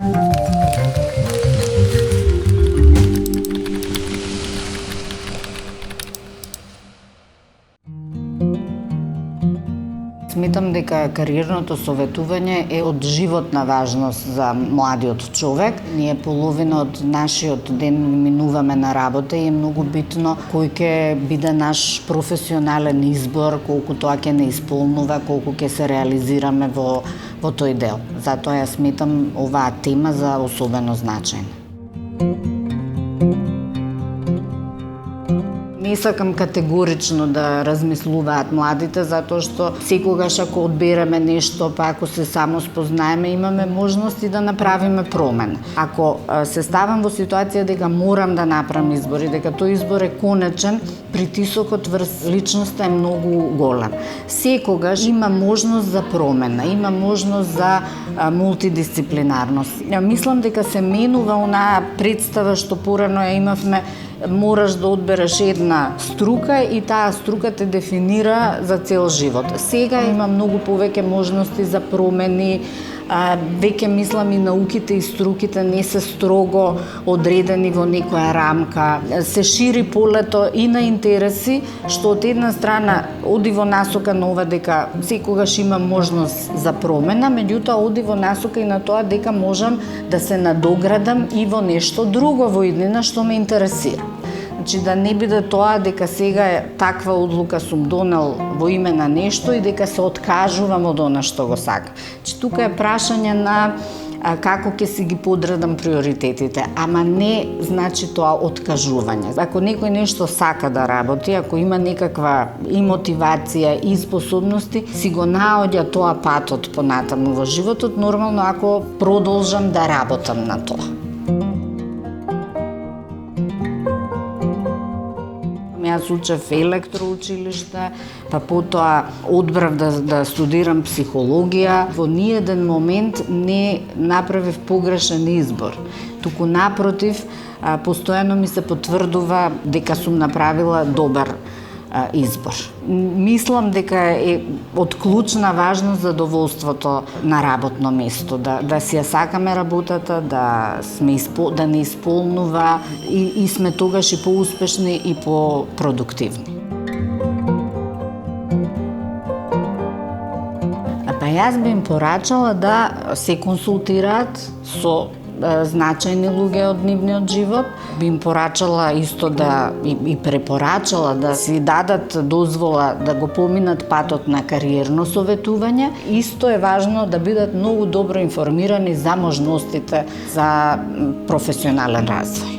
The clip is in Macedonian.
Сметам дека кариерното советување е од животна важност за младиот човек. Ние половина од нашиот ден минуваме на работа и е многу битно кој ќе биде наш професионален избор, колку тоа ќе не исполнува, колку ќе се реализираме во тој дел. Затоа ја сметам оваа тема за особено значајна. Не сакам категорично да размислуваат младите, затоа што секогаш ако одбереме нешто, па ако се само спознаеме, имаме можности да направиме промена. Ако се ставам во ситуација дека морам да направам избор и дека тој избор е конечен, притисокот врз личноста е многу голем. Секогаш има можност за промена, има можност за мултидисциплинарност. Мислам дека се менува онаа представа што порано ја имавме, мораш да одбереш една струка и таа струка те дефинира за цел живот. Сега има многу повеќе можности за промени, веќе мислам и науките и струките не се строго одредени во некоја рамка. Се шири полето и на интереси, што од една страна оди во насока на ова дека секогаш има можност за промена, меѓутоа оди во насока и на тоа дека можам да се надоградам и во нешто друго во иднина што ме интересира. Значи да не биде тоа дека сега таква одлука сум донел во име на нешто и дека се откажувам од она што го сакам. Значи тука е прашање на како ќе си ги подредам приоритетите, ама не значи тоа откажување. Ако некој нешто сака да работи, ако има некаква и мотивација и способности, си го наоѓа тоа патот понатаму во животот, нормално ако продолжам да работам на тоа. Јас учев електроучилиште, па потоа одбрав да студирам психологија. Во ниеден момент не направив погрешен избор. Туку напротив, постојано ми се потврдува дека сум направила добар избор. Мислам дека е од клучна важност задоволството на работно место, да си ја сакаме работата, да не исполнува и сме тогаш и поуспешни и попродуктивни. Па јас би им порачала да се консултираат со значајни луѓе од нивниот живот. Би им порачала исто и препорачала да си дадат дозвола да го поминат патот на кариерно советување. Исто е важно да бидат многу добро информирани за можностите за професионален развој.